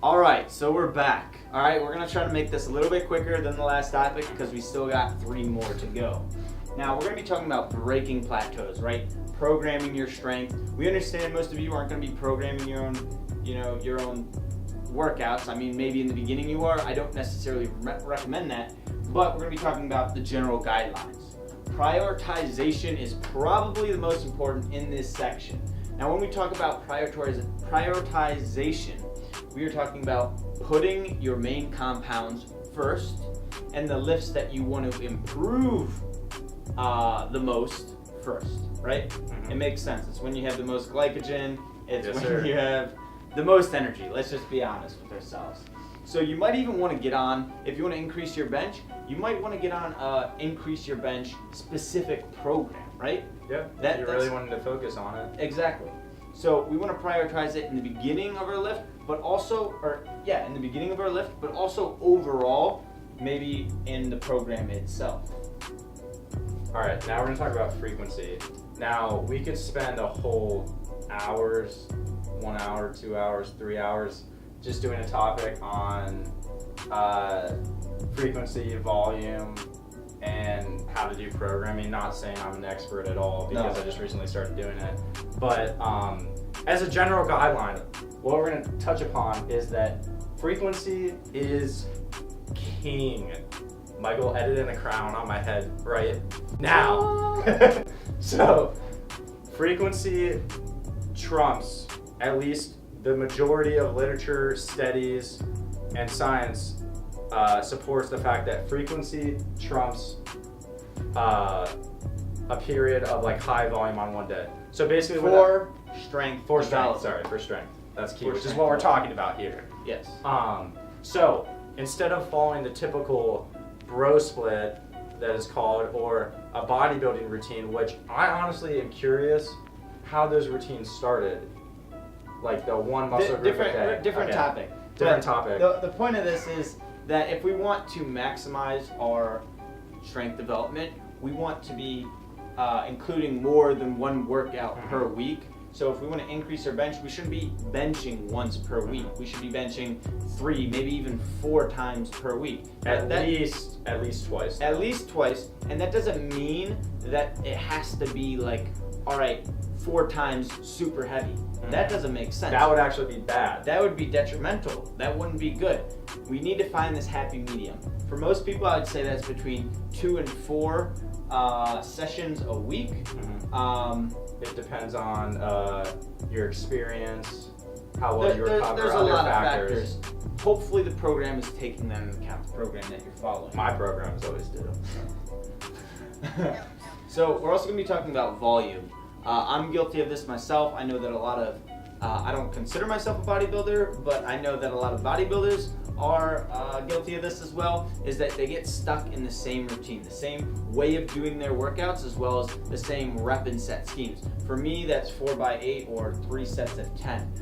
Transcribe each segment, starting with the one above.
All right, so we're back. All right, we're gonna try to make this a little bit quicker than the last topic because we still got 3 more to go. Now we're gonna be talking about breaking plateaus, right? Programming your strength. We understand most of you aren't gonna be programming your own, your own workouts. I mean, maybe in the beginning you are. I don't necessarily recommend that, but we're gonna be talking about the general guidelines. Prioritization is probably the most important in this section. Now, when we talk about prioritization, we are talking about putting your main compounds first and the lifts that you want to improve the most first, right? Mm-hmm. It makes sense. It's when you have the most glycogen. It's when you have the most energy. Let's just be honest with ourselves. So you might even want to get on, if you want to increase your bench, you might want to get on increase your bench specific program, right? Yeah, that's really wanting to focus on it. Exactly. So we want to prioritize it in the beginning of our lift, but also, in the beginning of our lift, but also overall, maybe in the program itself. All right, now we're going to talk about frequency. Now, we could spend a whole hours, 1 hour, 2 hours, 3 hours, just doing a topic on frequency, volume, and how to do programming. Not saying I'm an expert at all because I just recently started doing it. But as a general guideline, what we're going to touch upon is that frequency is king. Michael edited a crown on my head right now. So frequency trumps, at least the majority of literature, studies, and science supports the fact that frequency trumps a period of like high volume on one day. So basically for strength. That's key, which is what we're talking about here. Yes. So instead of following the typical bro split that is called, or a bodybuilding routine, which I honestly am curious how those routines started. Like the one muscle group a day. Different topic. The point of this is that if we want to maximize our strength development, we want to be including more than one workout per week. So if we want to increase our bench, we shouldn't be benching once per week. We should be benching 3, maybe even 4 times per week. At least twice. At least twice, and that doesn't mean that it has to be like, all right, 4 times super heavy. That doesn't make sense. That would actually be bad. That would be detrimental. That wouldn't be good. We need to find this happy medium. For most people, I would say that's between 2 and 4 sessions a week. It depends on your experience, how well you recover, there's a other lot factors. of factors. Hopefully the program is taking that into account, the program that you're following. My programs always do. So we're also going to be talking about volume. I'm guilty of this myself. I know that a lot of, I don't consider myself a bodybuilder, but I know that a lot of bodybuilders are guilty of this as well, is that they get stuck in the same routine, the same way of doing their workouts, as well as the same rep and set schemes. For me, that's 4x8 or 3 sets of 10.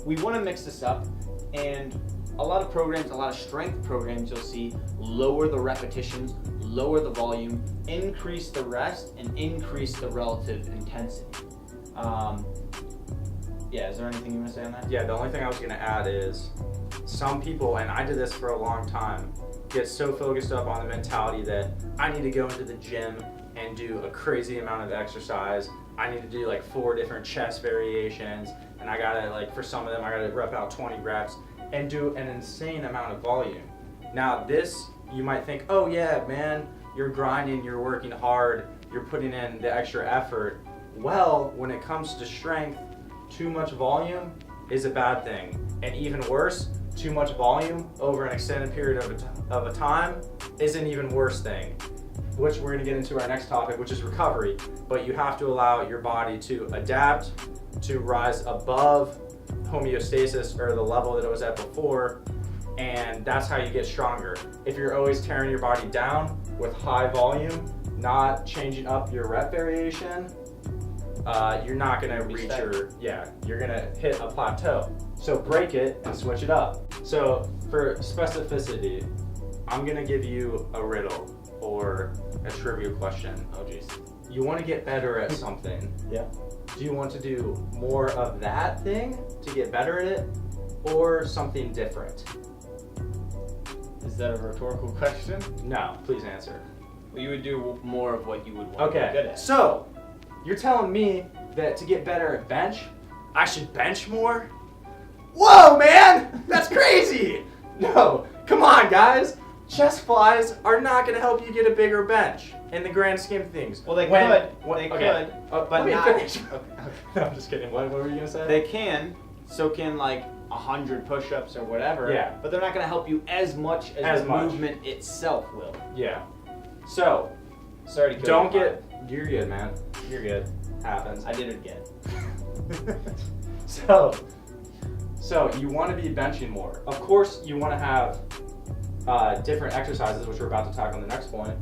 We want to mix this up, and a lot of programs, a lot of strength programs you'll see, lower the repetitions, lower the volume, increase the rest, and increase the relative intensity. Is there anything you want to say on that? Yeah, the only thing I was going to add is some people, and I did this for a long time, get so focused up on the mentality that I need to go into the gym and do a crazy amount of exercise. I need to do like 4 different chest variations, and I gotta, like, for some of them, I gotta rep out 20 reps and do an insane amount of volume. Now this, you might think, oh yeah, man, you're grinding, you're working hard, you're putting in the extra effort. Well, when it comes to strength, too much volume is a bad thing. And even worse, too much volume over an extended period of a time is an even worse thing, which we're gonna get into our next topic, which is recovery. But you have to allow your body to adapt, to rise above homeostasis, or the level that it was at before, and that's how you get stronger. If you're always tearing your body down with high volume, not changing up your rep variation, you're not gonna you're gonna hit a plateau. So break it and switch it up. So for specificity, I'm gonna give you a riddle or a trivia question. Oh geez. You wanna get better at something. Yeah. Do you want to do more of that thing to get better at it? or something different? Is that a rhetorical question? No, please answer. Well, you would do more of what you would want to be good Okay, at. so you're telling me that to get better at bench, I should bench more? Whoa, man! That's crazy! No, come on, guys. Chest flies are not going to help you get a bigger bench in the grand scheme of things. Well, they When- could. They okay. could. Let But me not. finish. Okay. No, I'm just kidding. What were you going to say? They can. So can like 100 push-ups or whatever. Yeah. But they're not going to help you as much as the much. movement itself will. Yeah. So, Sorry to kill don't your get... You're good, man. You're good. Happens. I did it again. So you want to be benching more. Of course, you want to have different exercises, which we're about to talk on the next point.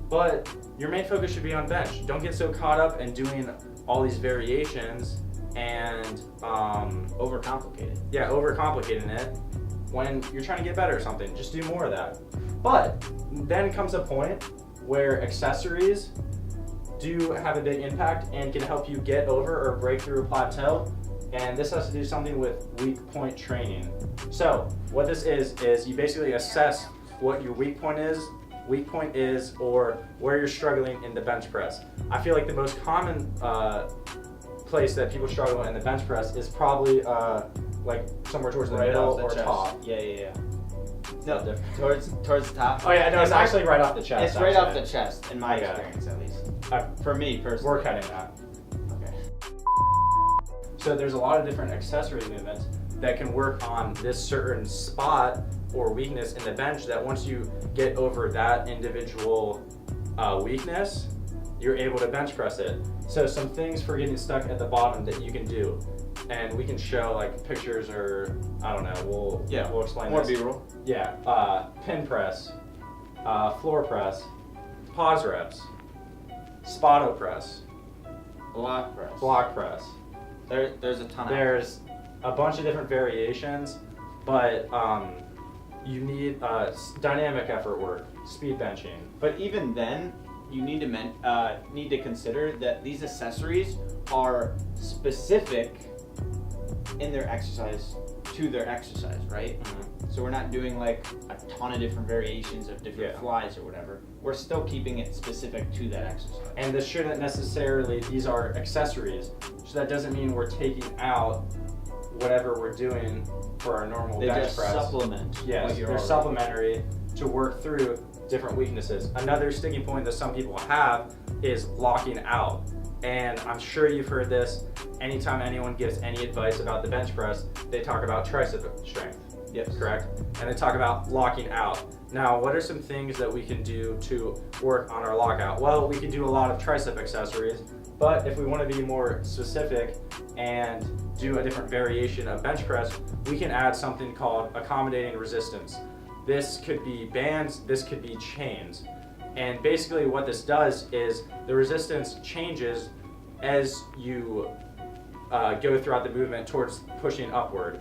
But your main focus should be on bench. Don't get so caught up in doing all these variations and Overcomplicated. overcomplicating it when you're trying to get better at something. Just do more of that. But then comes a point where accessories do have a big impact and can help you get over or break through a plateau. And this has to do something with weak point training. So what this is you basically assess what your weak point is or where you're struggling in the bench press. I feel like the most common place that people struggle in the bench press is probably like somewhere towards the middle off the or chest. top. Yeah. No, No, towards the top. Oh yeah, no, it's actually right off the chest. It's right off actually. the chest, in my Okay. experience at least. Uh, For me personally. We're cutting that. Okay. So there's a lot of different accessory movements that can work on this certain spot or weakness in the bench that once you get over that individual weakness, you're able to bench press it. So some things for getting stuck at the bottom that you can do. And we can show like pictures or, I don't know, we'll explain More this. B-roll. Yeah, pin press, floor press, pause reps, spotto press, Block press. block press. There's a ton of There's a bunch of different variations, but you need dynamic effort work, speed benching. But even then, you need to consider that these accessories are specific in their exercise to their exercise, right? So we're not doing like a ton of different variations of different flies or whatever. We're still keeping it specific to that exercise. And this shouldn't necessarily, these are accessories, so that doesn't mean we're taking out whatever we're doing for our normal They bench just press. supplement. Yes, what you're they're already- supplementary to work through different weaknesses. Another sticking point that some people have is locking out. And I'm sure you've heard this anytime anyone gives any advice about the bench press, they talk about tricep strength. Yes. Correct? And they talk about locking out. Now, what are some things that we can do to work on our lockout? Well, we can do a lot of tricep accessories, but if we want to be more specific and do a different variation of bench press, we can add something called accommodating resistance. This could be bands, this could be chains. And basically what this does is the resistance changes as you go throughout the movement towards pushing upward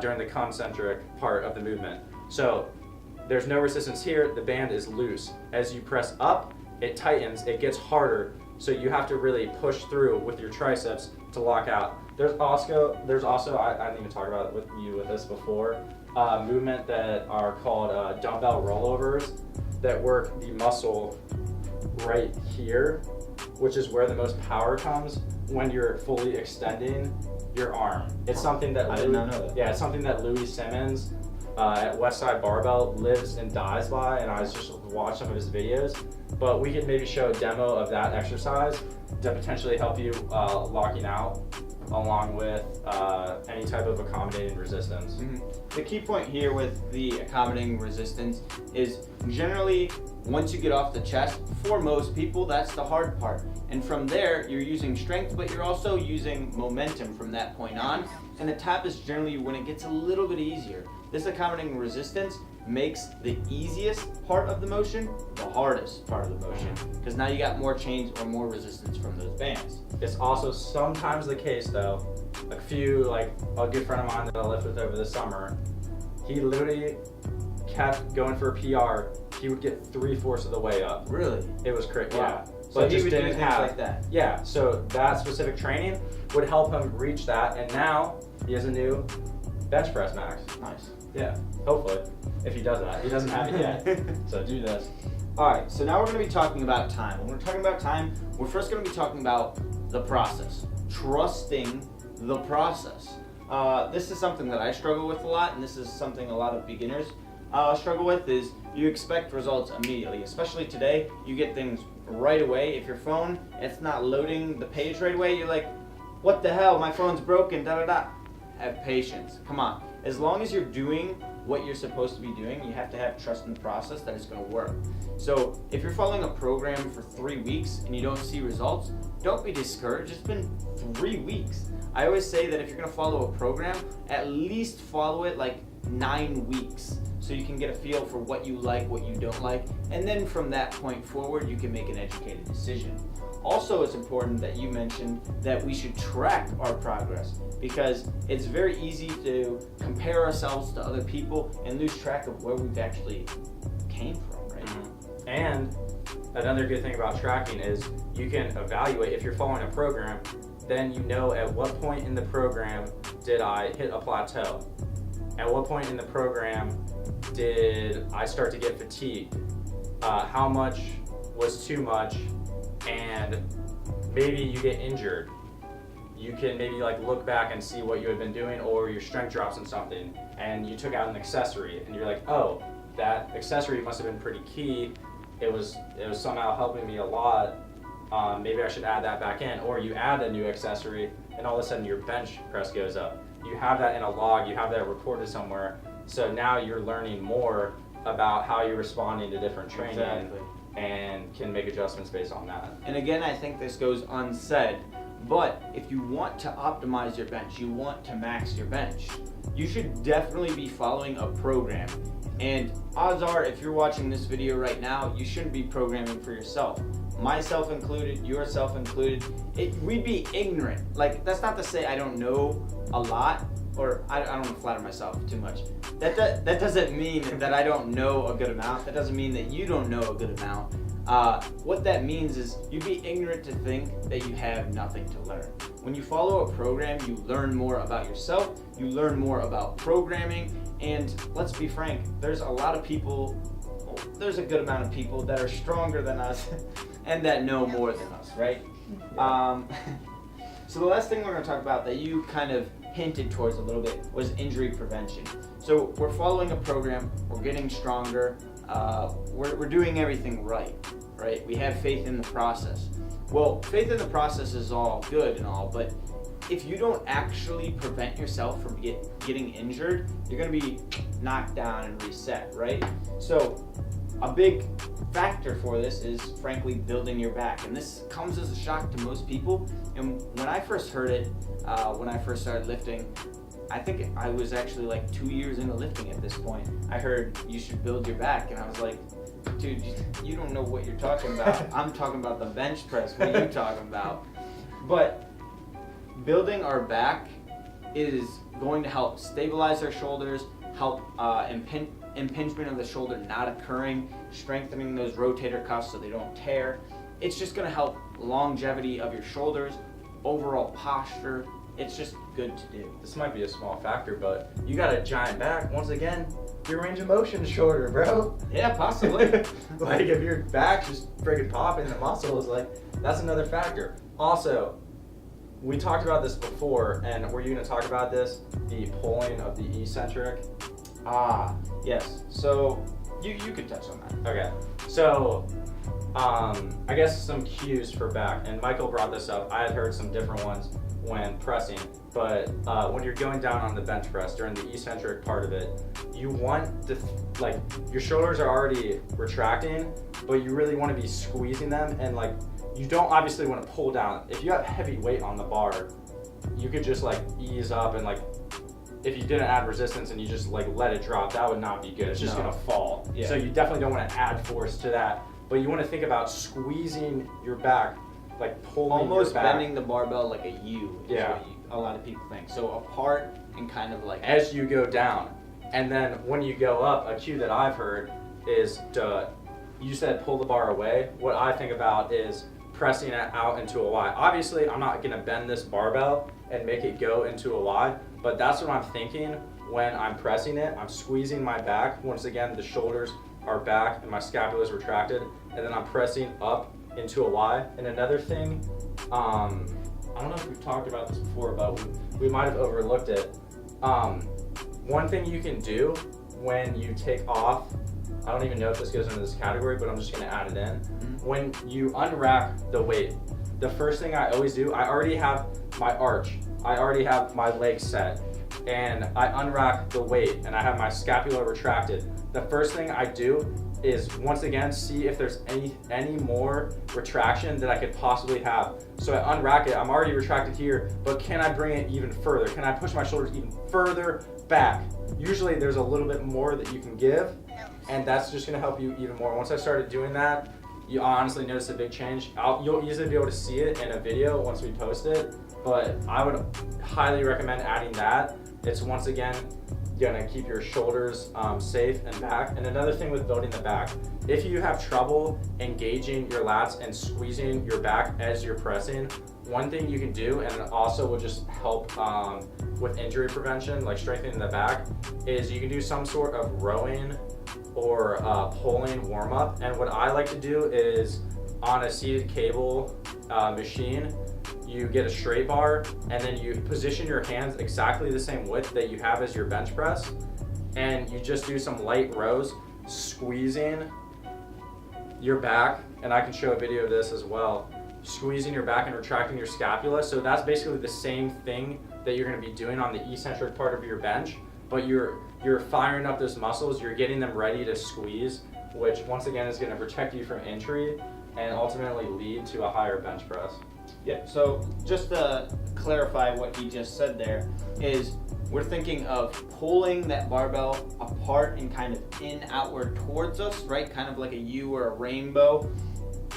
during the concentric part of the movement. So there's no resistance here, the band is loose. As you press up, it tightens, it gets harder, so you have to really push through with your triceps to lock out. There's also I didn't even talk about it with you with this before, movement that are called dumbbell rollovers that work the muscle right here, which is where the most power comes when you're fully extending your arm. It's something that I did not know that. Yeah, it's something that Louis Simmons at Westside Barbell lives and dies by, and I was just watched some of his videos. But we could maybe show a demo of that exercise to potentially help you locking out, along with any type of accommodating resistance. The key point here with the accommodating resistance is generally once you get off the chest, for most people, that's the hard part. And from there, you're using strength, but you're also using momentum from that point on. And the tap is generally when it gets a little bit easier. This accommodating resistance makes the easiest part of the motion the hardest part of the motion, because now you got more chains or more resistance from those bands. It's also sometimes the case though, a good friend of mine that I lived with over the summer, he literally kept going for a PR. He would get 3/4 of the way up. Really? It was crazy. Wow. Yeah. So he would do things like that. Yeah, so that specific training would help him reach that, and now he has a new bench press max. Nice. Yeah, hopefully. If he does that. He doesn't have it yet. So do this. Alright, so now we're going to be talking about time. When we're talking about time, we're first going to be talking about the process. Trusting the process. This is something that I struggle with a lot, and this is something a lot of beginners struggle with, is you expect results immediately. Especially today, you get things right away. If your phone, it's not loading the page right away, you're like, what the hell, my phone's broken, da-da-da. Have patience. Come on. As long as you're doing what you're supposed to be doing, you have to have trust in the process that it's going to work. So if you're following a program for 3 weeks and you don't see results, don't be discouraged. It's been 3 weeks. I always say that if you're going to follow a program, at least follow it like 9 weeks so you can get a feel for what you like, what you don't like, and then from that point forward, you can make an educated decision. Also, it's important that you mentioned that we should track our progress, because it's very easy to compare ourselves to other people and lose track of where we've actually came from, right? Mm-hmm. And another good thing about tracking is you can evaluate if you're following a program, then you know at what point in the program did I hit a plateau? At what point in the program did I start to get fatigued? How much was too much? And maybe you get injured. You can maybe like look back and see what you had been doing, or your strength drops in something and you took out an accessory and you're like, oh, that accessory must have been pretty key. It was somehow helping me a lot. Maybe I should add that back in. Or you add a new accessory and all of a sudden your bench press goes up. You have that in a log, you have that recorded somewhere. So now you're learning more about how you're responding to different training. Exactly. And can make adjustments based on that. And again, I think this goes unsaid, but if you want to optimize your bench, you want to max your bench, you should definitely be following a program. And odds are, if you're watching this video right now, you shouldn't be programming for yourself. Myself included, yourself included. We'd be ignorant. Like, that's not to say I don't know a lot, or I don't want to flatter myself too much. That doesn't mean that I don't know a good amount. That doesn't mean that you don't know a good amount. What that means is you'd be ignorant to think that you have nothing to learn. When you follow a program, you learn more about yourself, you learn more about programming, and let's be frank, there's a lot of people, there's a good amount of people that are stronger than us and that know more than us, right? So the last thing we're going to talk about that you kind of hinted towards a little bit was injury prevention. So we're following a program, we're getting stronger, we're doing everything right? We have faith in the process. Well, faith in the process is all good and all, but if you don't actually prevent yourself from getting injured, you're going to be knocked down and reset, right? So a big factor for this is, frankly, building your back. And this comes as a shock to most people. And when I first heard it, when I first started lifting, I think I was actually like 2 years into lifting at this point. I heard you should build your back, and I was like, dude, you don't know what you're talking about. I'm talking about the bench press. What are you talking about? But building our back is going to help stabilize our shoulders, help impingement of the shoulder not occurring, strengthening those rotator cuffs so they don't tear. It's just going to help longevity of your shoulders, overall posture. It's just good to do. This might be a small factor, but you got a giant back. Once again, your range of motion is shorter, bro. Yeah, possibly. Like if your back's just friggin' popping the muscles, like that's another factor. Also, we talked about this before, and were you going to talk about this? The pulling of the eccentric? Yes. So you could touch on that. Okay. So I guess some cues for back, and Michael brought this up. I had heard some different ones when pressing, but when you're going down on the bench press during the eccentric part of it, you want to, like, your shoulders are already retracting, but you really want to be squeezing them, and like, you don't obviously want to pull down. If you have heavy weight on the bar, you could just like ease up, and like, if you didn't add resistance and you just like let it drop, that would not be good. It's just gonna fall. Yeah. So you definitely don't want to add force to that, but you want to think about squeezing your back, like pulling almost your back. bending the barbell like a U is Yeah. what a lot of people think. So apart and kind of like As you go down. And then when you go up, a cue that I've heard is you said pull the bar away. What I think about is pressing it out into a Y. Obviously, I'm not gonna bend this barbell and make it go into a Y. But that's what I'm thinking when I'm pressing it. I'm squeezing my back. Once again, the shoulders are back and my scapula is retracted. And then I'm pressing up into a Y. And another thing, I don't know if we've talked about this before, but we might have overlooked it. One thing you can do when you take off, I don't even know if this goes into this category, but I'm just gonna add it in. When you unrack the weight, the first thing I always do, I already have my arch, I already have my legs set, and I unrack the weight and I have my scapula retracted. The first thing I do is once again see if there's any more retraction that I could possibly have. So I unrack it, I'm already retracted here, but can I bring it even further? Can I push my shoulders even further back? Usually there's a little bit more that you can give, and that's just gonna help you even more. Once I started doing that, you honestly notice a big change. You'll easily be able to see it in a video once we post it, but I would highly recommend adding that. It's once again gonna keep your shoulders safe and back. And another thing with building the back, if you have trouble engaging your lats and squeezing your back as you're pressing, one thing you can do, and it also will just help with injury prevention, like strengthening the back, is you can do some sort of rowing or pulling warm up. And what I like to do is on a seated cable machine, you get a straight bar and then you position your hands exactly the same width that you have as your bench press, and you just do some light rows, squeezing your back, and I can show a video of this as well, squeezing your back and retracting your scapula. So that's basically the same thing that you're going to be doing on the eccentric part of your bench, but you're firing up those muscles, you're getting them ready to squeeze, which once again is going to protect you from injury and ultimately lead to a higher bench press. Yeah, so just to clarify what he just said there is we're thinking of pulling that barbell apart and kind of in outward towards us, right? Kind of like a U or a rainbow,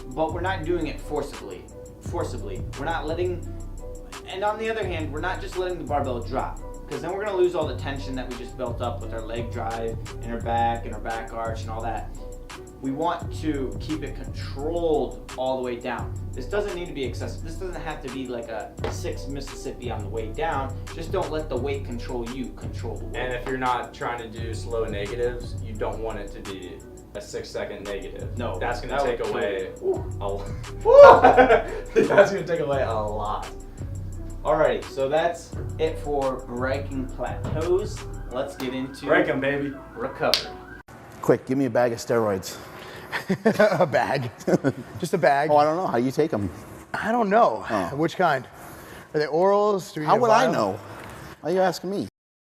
but we're not doing it forcibly. We're not letting, and on the other hand, we're not just letting the barbell drop, because then we're gonna lose all the tension that we just built up with our leg drive and our back arch and all that. We want to keep it controlled all the way down. This doesn't need to be excessive. This doesn't have to be like a 6 Mississippi on the way down. Just don't let the weight control you, control the weight. And if you're not trying to do slow negatives, you don't want it to be a 6-second negative. No, that's gonna take away that's gonna take away a lot. Alrighty, so that's it for breaking plateaus. Let's get into break 'em, baby. Recovery. Quick, give me a bag of steroids. A bag? Just a bag? Oh, I don't know how you take them. I don't know. Oh. Which kind? Are they orals? How would I know? Why are you asking me?